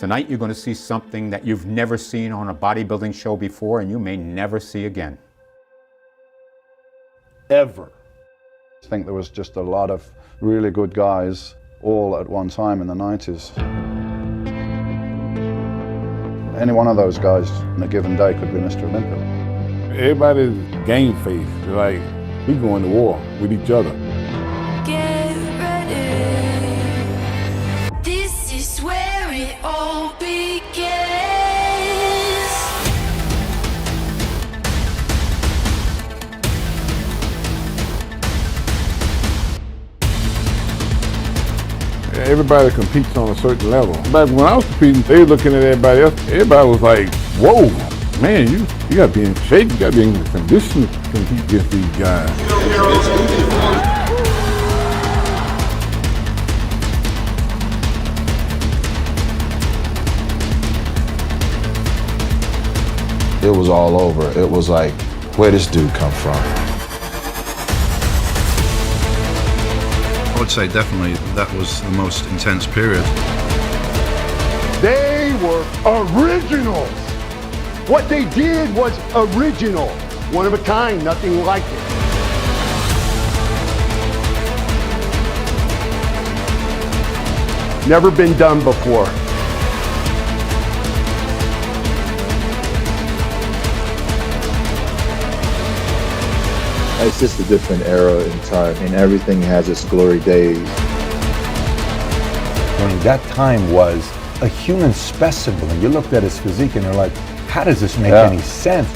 Tonight you're going to see something that you've never seen on a bodybuilding show before, and you may never see again. Ever. I think there was just a lot of really good guys all at one time in the 90s. Any one of those guys on a given day could be Mr. Olympia. Everybody's game face. They're like, we going to war with each other. Get ready. This is where it all begins. Everybody competes on a certain level. Back when I was competing, they were looking at everybody else. Everybody was like, whoa, man, you gotta be in shape, you gotta be in condition to compete against these guys. It was all over. It was like, where'd this dude come from? I would say definitely that was the most intense period. They were originals. What they did was original. One of a kind, nothing like it. Never been done before. It's just a different era in time, and everything has its glory days. During that time was a human specimen. You looked at his physique and you're like, how does this make any sense?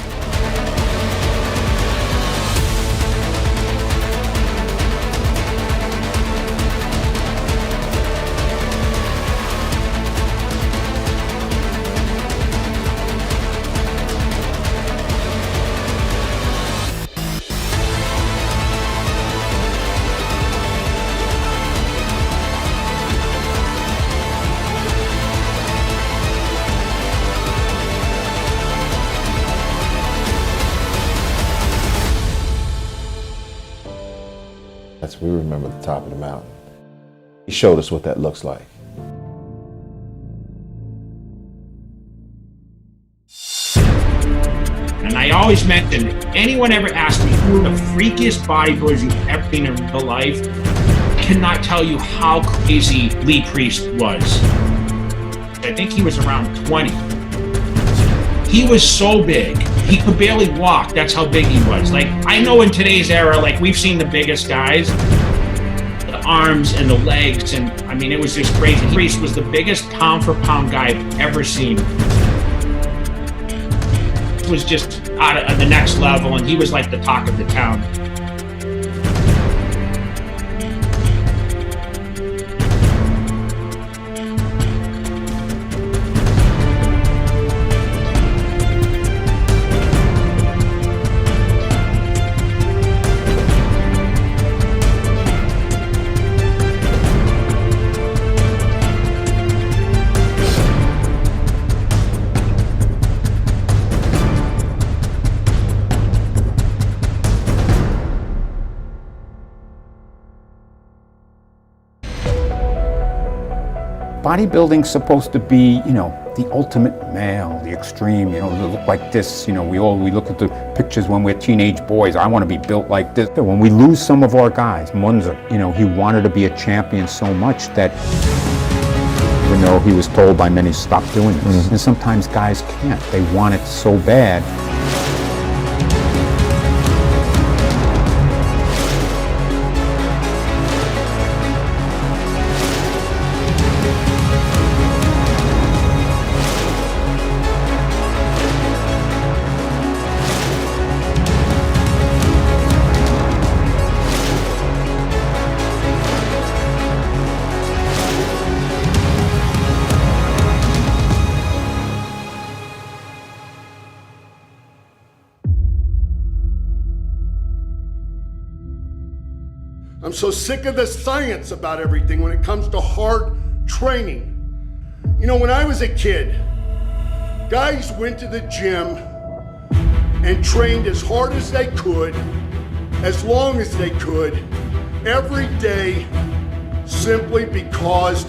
We remember the top of the mountain. He showed us what that looks like. And I always mention, anyone ever asked me who the freakiest bodybuilders you've ever seen in real life, I cannot tell you how crazy Lee Priest was. I think he was around 20. He was so big. He could barely walk. That's how big he was. Like, I know in today's era, like, we've seen the biggest guys, the arms and the legs, and I mean, it was just crazy. Priest was the biggest pound for pound guy I've ever seen. It was just out of the next level, and he was like the talk of the town. Bodybuilding's supposed to be, you know, the ultimate male, the extreme, you know, look like this. You know, we look at the pictures when we're teenage boys. I want to be built like this. When we lose some of our guys, Munzer, you know, he wanted to be a champion so much that, even though he was told by many, stop doing this. And sometimes guys can't. They want it so bad. I'm so sick of the science about everything when it comes to hard training. You know, when I was a kid, guys went to the gym and trained as hard as they could, as long as they could, every day, simply because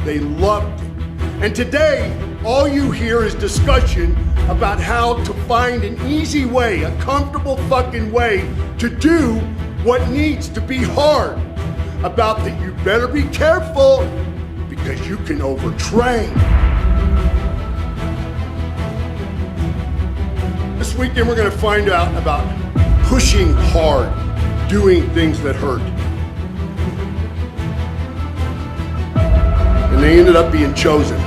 they loved it. And today, all you hear is discussion about how to find an easy way, a comfortable fucking way to do what needs to be hard. About that you better be careful because you can overtrain. This weekend we're gonna find out about pushing hard, doing things that hurt. And they ended up being chosen.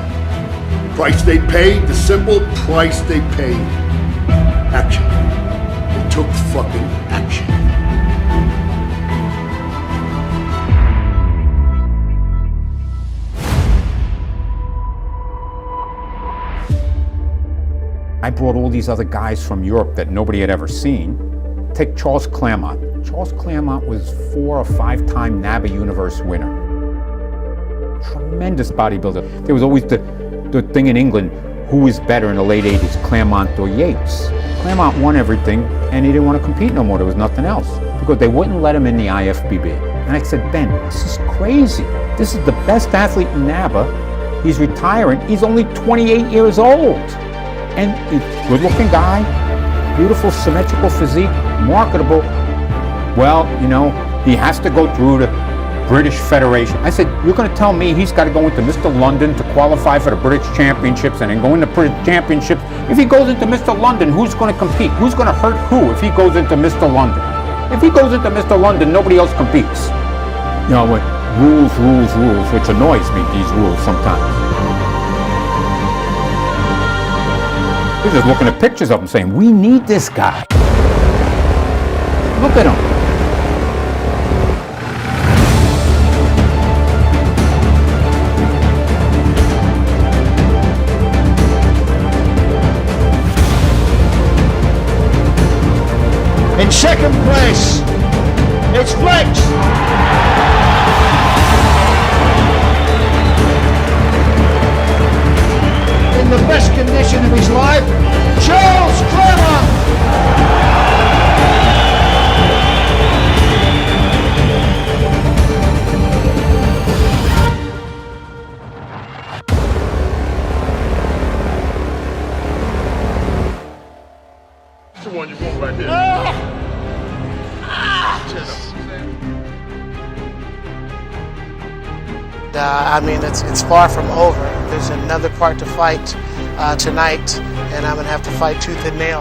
The price they paid, the simple price they paid. Action. They took fucking action. I brought all these other guys from Europe that nobody had ever seen. Take Charles Claremont. Charles Claremont was 4 or 5-time NABBA Universe winner. Tremendous bodybuilder. There was always the thing in England, who was better in the late 80s, Claremont or Yates? Claremont won everything and he didn't want to compete no more. There was nothing else because they wouldn't let him in the IFBB. And I said, Ben, this is crazy. This is the best athlete in NABBA. He's retiring. He's only 28 years old. And he's a good-looking guy, beautiful symmetrical physique, marketable. Well, you know, he has to go through the British Federation. I said, you're going to tell me he's got to go into Mr. London to qualify for the British Championships and then go into British Championships? If he goes into Mr. London, who's going to compete? Who's going to hurt who if he goes into Mr. London? If he goes into Mr. London, nobody else competes. You know, rules, which annoys me, these rules sometimes. We're just looking at pictures of him saying, we need this guy. Look at him. In second place, it's Flex. In the best condition of his life, Charles Claremont. That's the one you want right there. I mean, it's far from over. There's another part to fight tonight, and I'm gonna have to fight tooth and nail.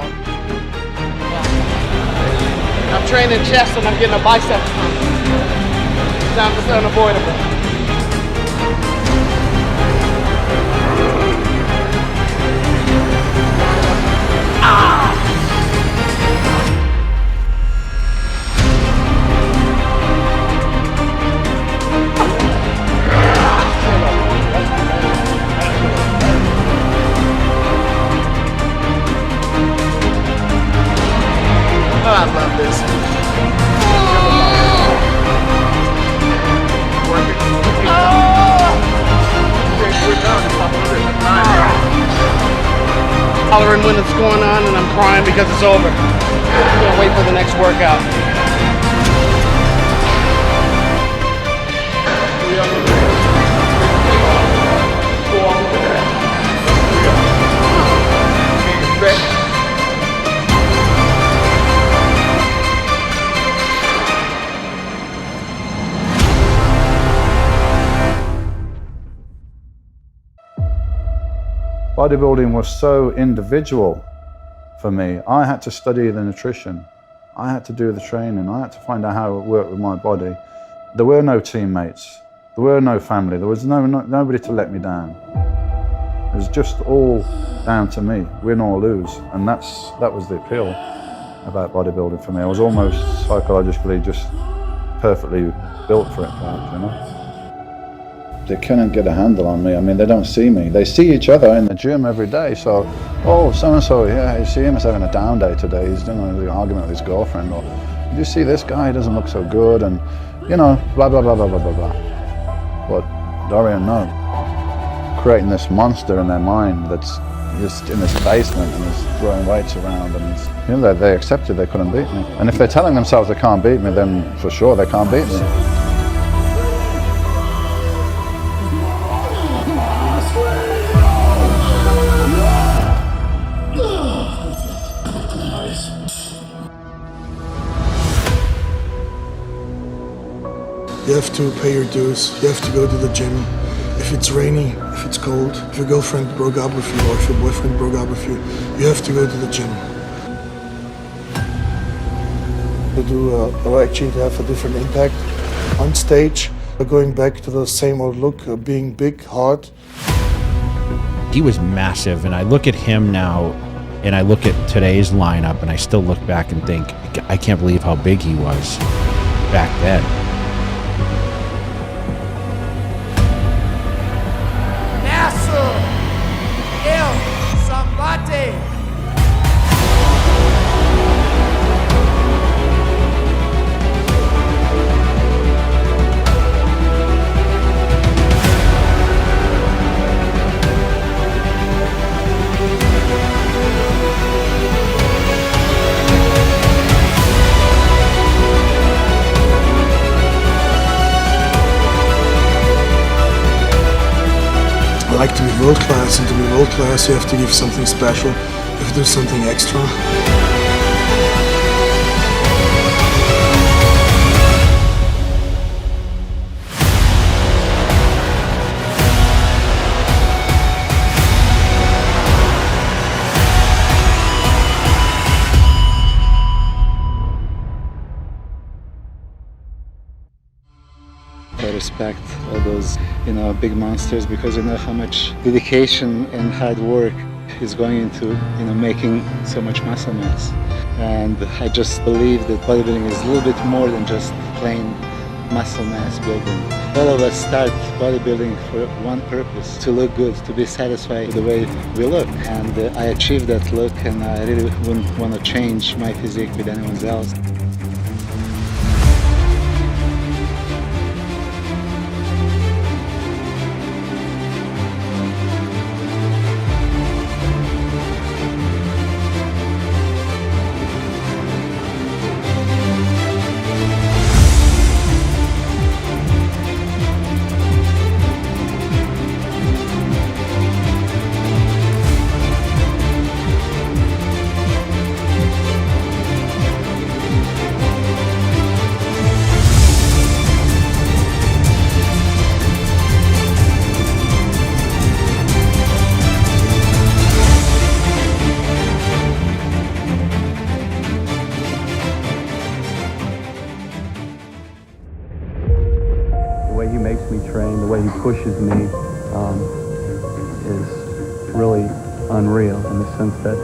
I'm training chest and I'm getting a bicep. It's unavoidable. I love this. Hollering when it's going on and I'm crying because it's over. I'm gonna wait for the next workout. Bodybuilding was so individual for me. I had to study the nutrition. I had to do the training. I had to find out how it worked with my body. There were no teammates. There were no family. There was nobody to let me down. It was just all down to me, win or lose. And that was the appeal about bodybuilding for me. I was almost psychologically just perfectly built for it, perhaps, you know? They couldn't get a handle on me. I mean, they don't see me. They see each other in the gym every day. So, oh, so-and-so, yeah, you see him, he's having a down day today. He's doing an argument with his girlfriend. Or, did you see this guy? He doesn't look so good. And, you know, blah, blah, blah, blah, blah, blah, blah. But Dorian, no. Creating this monster in their mind that's just in this basement and is throwing weights around. And, you know, they accepted they couldn't beat me. And if they're telling themselves they can't beat me, then for sure they can't beat me. You have to pay your dues. You have to go to the gym. If it's rainy, if it's cold, if your girlfriend broke up with you or if your boyfriend broke up with you, you have to go to the gym. Actually to have a different impact on stage, going back to the same old look, being big, hard. He was massive, and I look at him now, and I look at today's lineup, and I still look back and think, I can't believe how big he was back then. I like to be world class, and to be world class you have to give something special, you have to do something extra. I respect all those, big monsters, because I know how much dedication and hard work is going into, making so much muscle mass. And I just believe that bodybuilding is a little bit more than just plain muscle mass building. All of us start bodybuilding for one purpose: to look good, to be satisfied with the way we look. And I achieved that look, and I really wouldn't want to change my physique with anyone else. The way he makes me train, the way he pushes me is really unreal, in the sense that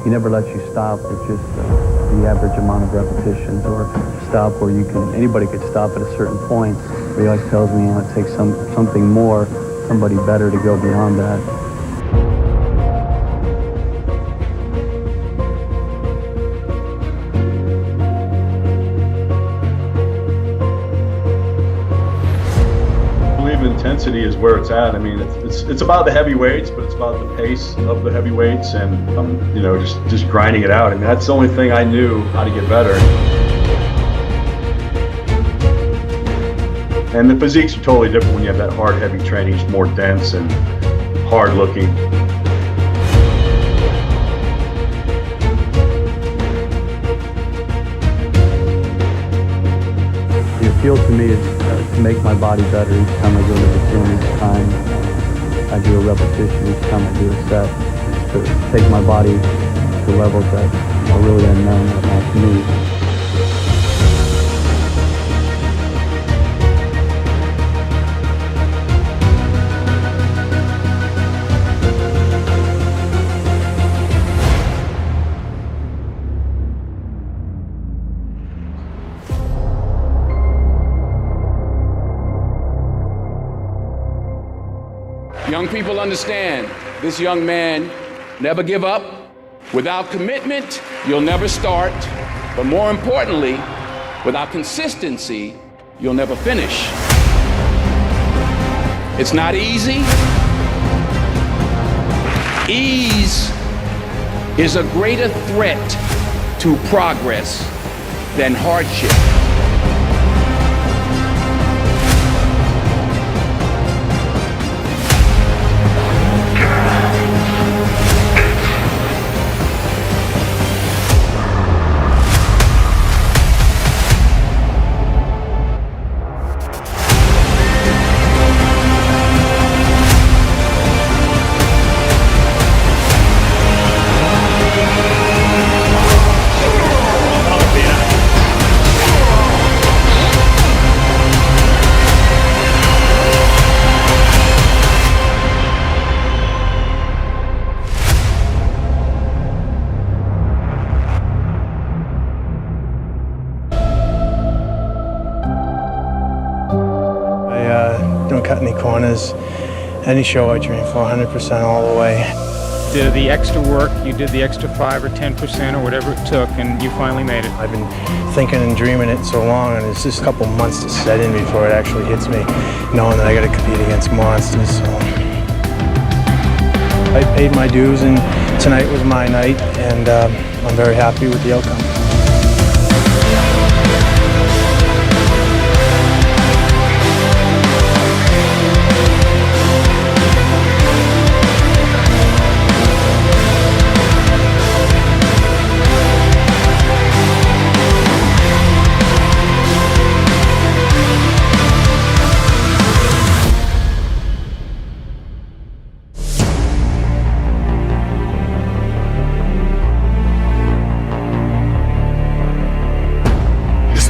he never lets you stop at just the average amount of repetitions, or stop where anybody could stop at a certain point. He always tells me it takes something more, somebody better to go beyond that. Intensity is where it's at. I mean, it's about the heavy weights, but it's about the pace of the heavy weights, and just grinding it out. I mean, that's the only thing I knew how to get better. And the physiques are totally different when you have that hard, heavy training. It's more dense and hard looking. The appeal to me is to make my body better each time I go to the gym, each time I do a repetition, each time I do a set, to take my body to levels that are really unknown right now to me. Young people understand, this young man, never give up. Without commitment, you'll never start. But more importantly, without consistency, you'll never finish. It's not easy. Ease is a greater threat to progress than hardship. didn't cut any corners. Any show I trained for, 100% all the way. Did the extra work, you did the extra 5 or 10% or whatever it took, and you finally made it. I've been thinking and dreaming it so long, and it's just a couple months to set in before it actually hits me, knowing that I got to compete against monsters. So I paid my dues, and tonight was my night, and I'm very happy with the outcome.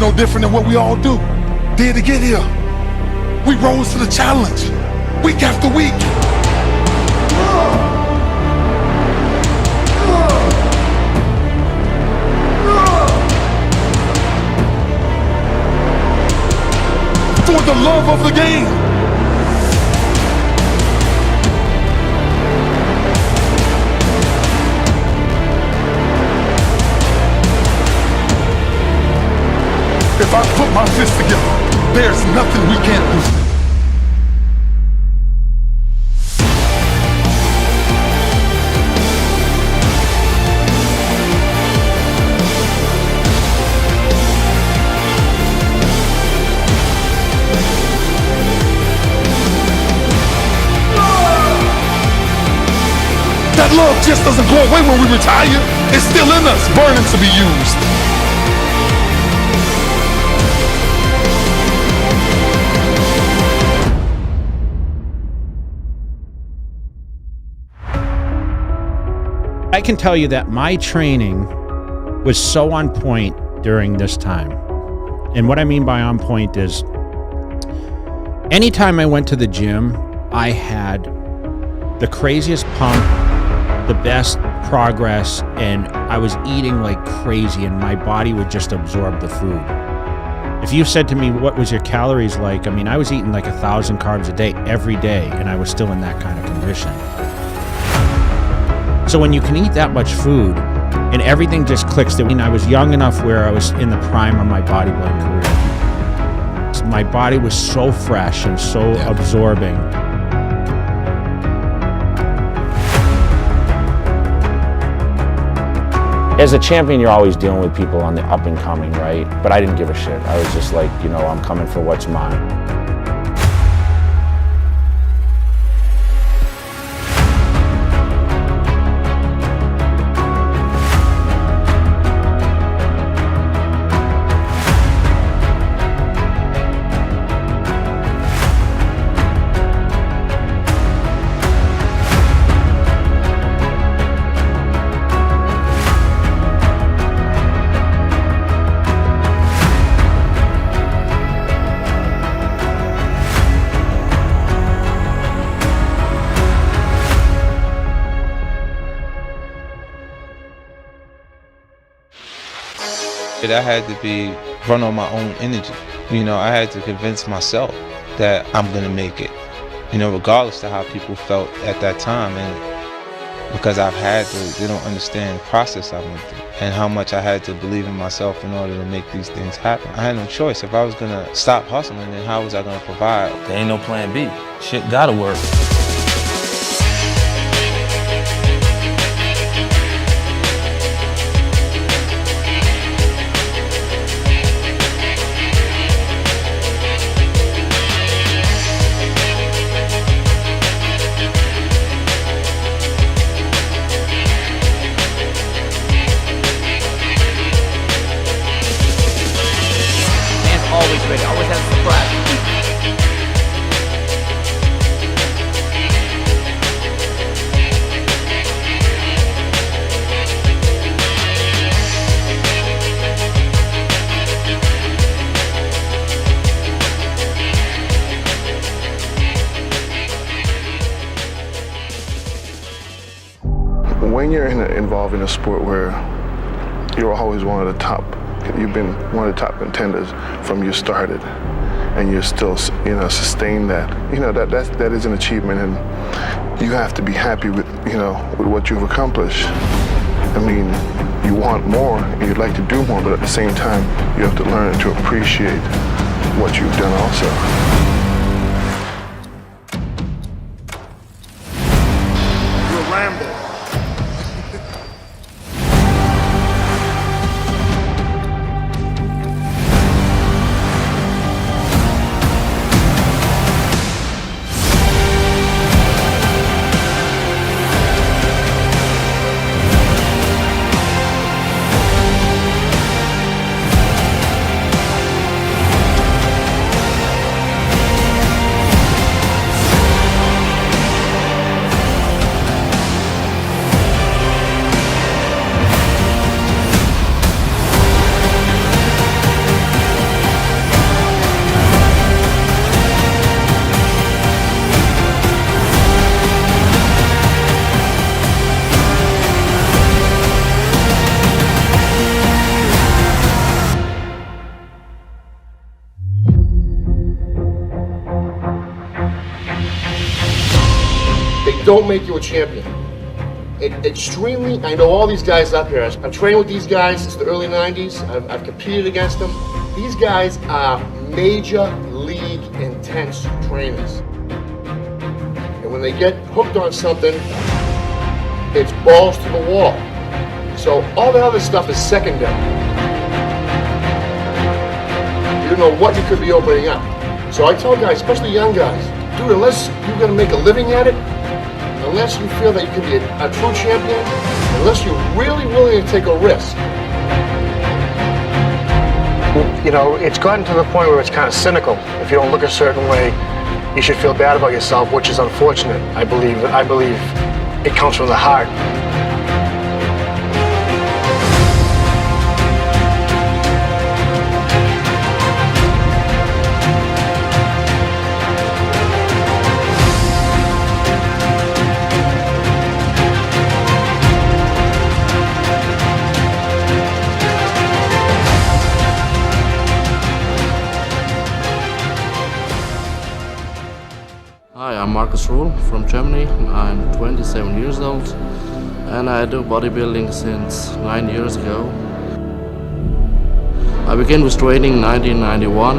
No different than what we all did to get here. We rose to the challenge week after week. For the love of the game. If I put my fists together, there's nothing we can't do. That love just doesn't go away when we retire. It's still in us, burning to be used. I can tell you that my training was so on point during this time. And what I mean by on point is anytime I went to the gym, I had the craziest pump, the best progress, and I was eating like crazy, and my body would just absorb the food. If you said to me, what was your calories like? I mean, I was eating like 1,000 carbs a day every day, and I was still in that kind of condition. So when you can eat that much food and everything just clicks, I mean, I was young enough where I was in the prime of my bodybuilding career. So my body was so fresh and so absorbing. As a champion, you're always dealing with people on the up and coming, right? But I didn't give a shit. I was just like, you know, I'm coming for what's mine. I had to run on my own energy. You know, I had to convince myself that I'm gonna make it, you know, regardless of how people felt at that time. And because I've had to, they don't understand the process I went through and how much I had to believe in myself in order to make these things happen. I had no choice. If I was gonna stop hustling, then how was I gonna provide? There ain't no plan B. Shit gotta work. Always has a surprise. When you're involved in a sport where you're always one of the top, you've been one of the top contenders from you started, and you still, sustain that. That is an achievement, and you have to be happy with, with what you've accomplished. I mean, you want more, and you'd like to do more, but at the same time, you have to learn to appreciate what you've done also. You're Rambo. Don't make you a champion. Extremely, I know all these guys up here. I've trained with these guys since the early 90s. I've competed against them. These guys are major league intense trainers. And when they get hooked on something, it's balls to the wall. So all the other stuff is secondary. You don't know what you could be opening up. So I tell guys, especially young guys, dude, unless you're gonna make a living at it, unless you feel that you can be a true champion, unless you're really willing to take a risk. It's gotten to the point where it's kind of cynical. If you don't look a certain way, you should feel bad about yourself, which is unfortunate. I believe it comes from the heart. Hi, I'm Marcus Ruhl from Germany. I'm 27 years old and I do bodybuilding since 9 years ago. I began with training in 1991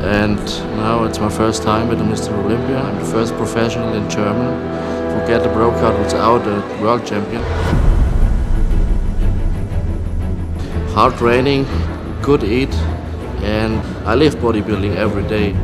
and now it's my first time at the Mr. Olympia. I'm the first professional in Germany who get the pro card without a world champion. Hard training, good eat, and I live bodybuilding every day.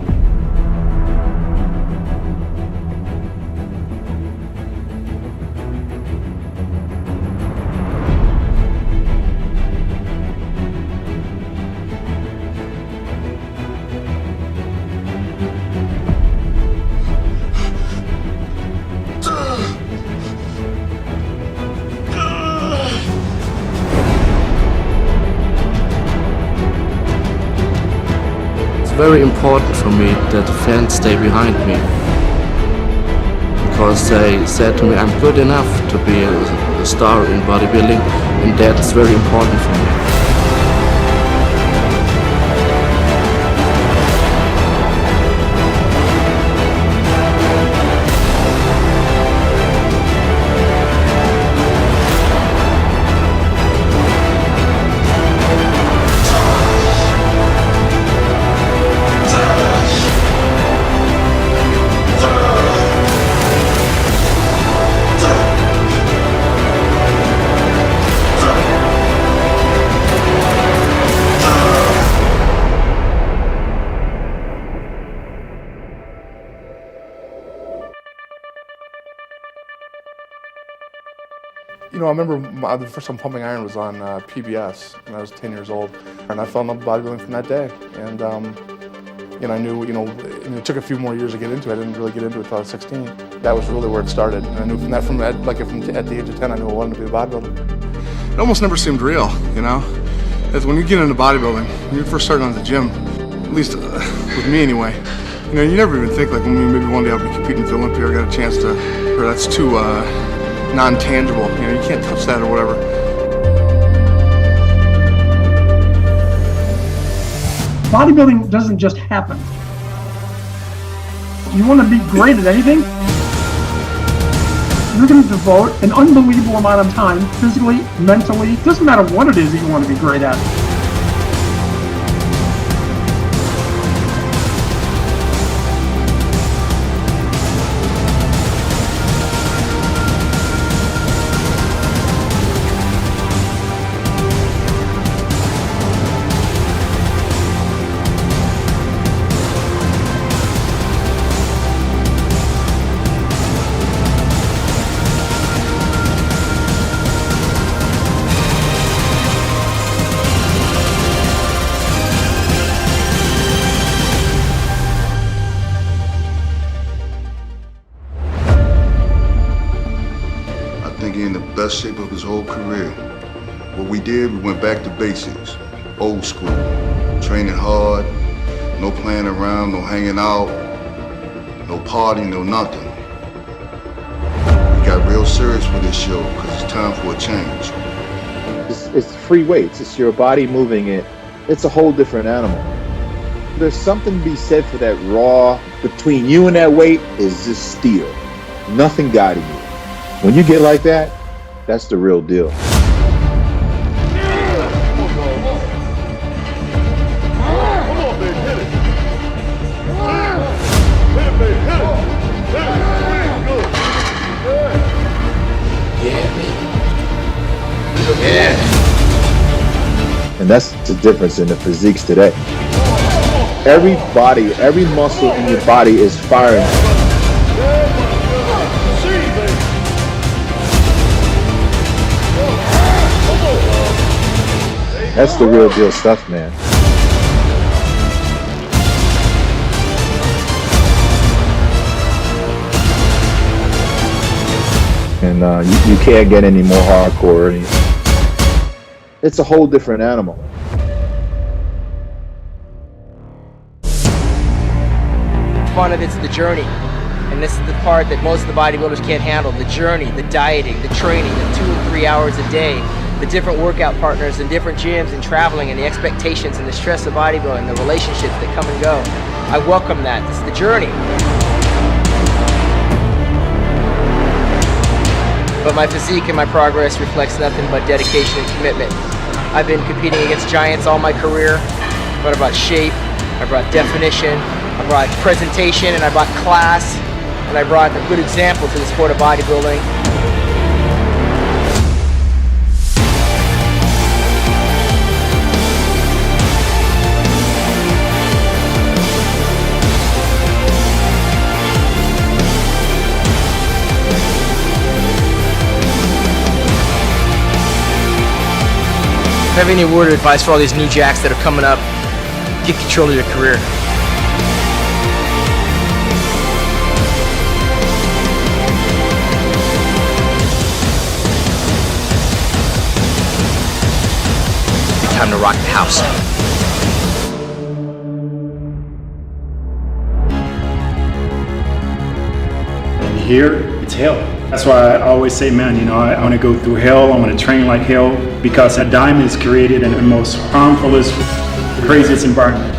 Very important for me that the fans stay behind me, because they said to me I'm good enough to be a star in bodybuilding, and that's very important for me. I remember the first time pumping iron was on PBS when I was 10 years old, and I fell in love with bodybuilding from that day. And I knew, it took a few more years to get into it. I didn't really get into it until I was 16. That was really where it started. And I knew at the age of 10, I knew I wanted to be a bodybuilder. It almost never seemed real, As when you get into bodybuilding, when you first started on the gym, at least with me anyway, you never even think like, maybe one day I'll be competing for the Olympia or got a chance to, or that's too non-tangible, you can't touch that or whatever. Bodybuilding doesn't just happen. You want to be great at anything? You're going to devote an unbelievable amount of time, physically, mentally, doesn't matter what it is that you want to be great at. In the best shape of his whole career. What we did, we went back to basics, old school, training hard, no playing around, no hanging out, no partying, no nothing. We got real serious for this show because it's time for a change. It's free weights, it's your body moving it. It's a whole different animal. There's something to be said for that raw, between you and that weight is just steel. Nothing guiding you. When you get like that, that's the real deal. And that's the difference in the physiques today. Every body, every muscle in your body is firing. That's the real deal stuff, man. And you can't get any more hardcore or anything. It's a whole different animal. Fun of it's the journey. And this is the part that most of the bodybuilders can't handle. The journey, the dieting, the training, the 2 or 3 hours a day. The different workout partners and different gyms and traveling and the expectations and the stress of bodybuilding, the relationships that come and go. I welcome that. This is the journey. But my physique and my progress reflects nothing but dedication and commitment. I've been competing against giants all my career, but I brought shape, I brought definition, I brought presentation, and I brought class, and I brought a good example to the sport of bodybuilding. If I have any word of advice for all these new jacks that are coming up, get control of your career. Time to rock the house. And here, it's hell. That's why I always say, man, you know, I want to go through hell, I want to train like hell, because a diamond is created in the most harmfulest, craziest environment.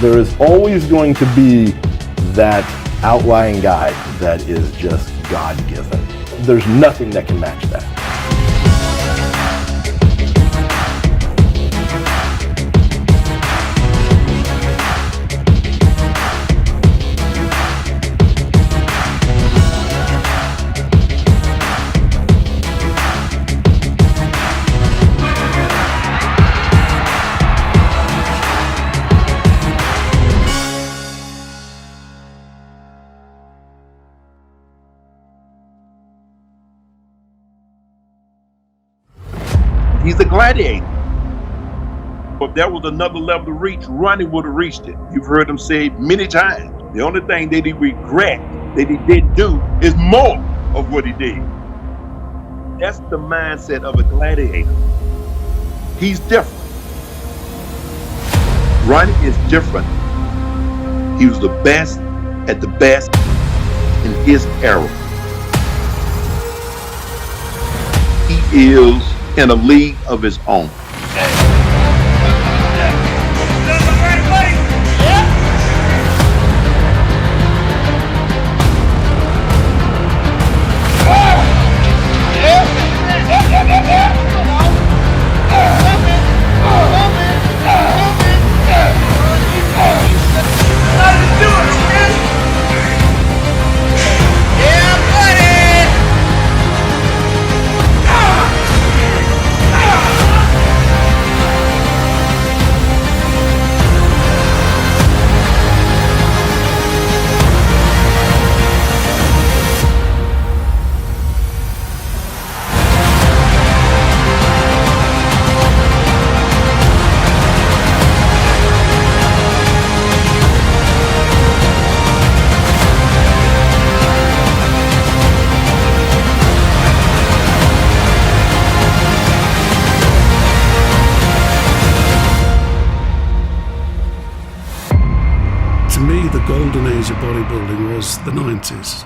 There is always going to be that outlying guy that is just God-given. There's nothing that can match that. gladiator. But there was another level to reach, running would have reached it. You've heard him say it many times. The only thing that he regret that he didn't do is more of what he did. That's the mindset of a gladiator. He's different. Running is different. He was the best at the best in his era. He is in a league of his own. To me, the golden age of bodybuilding was the 90s.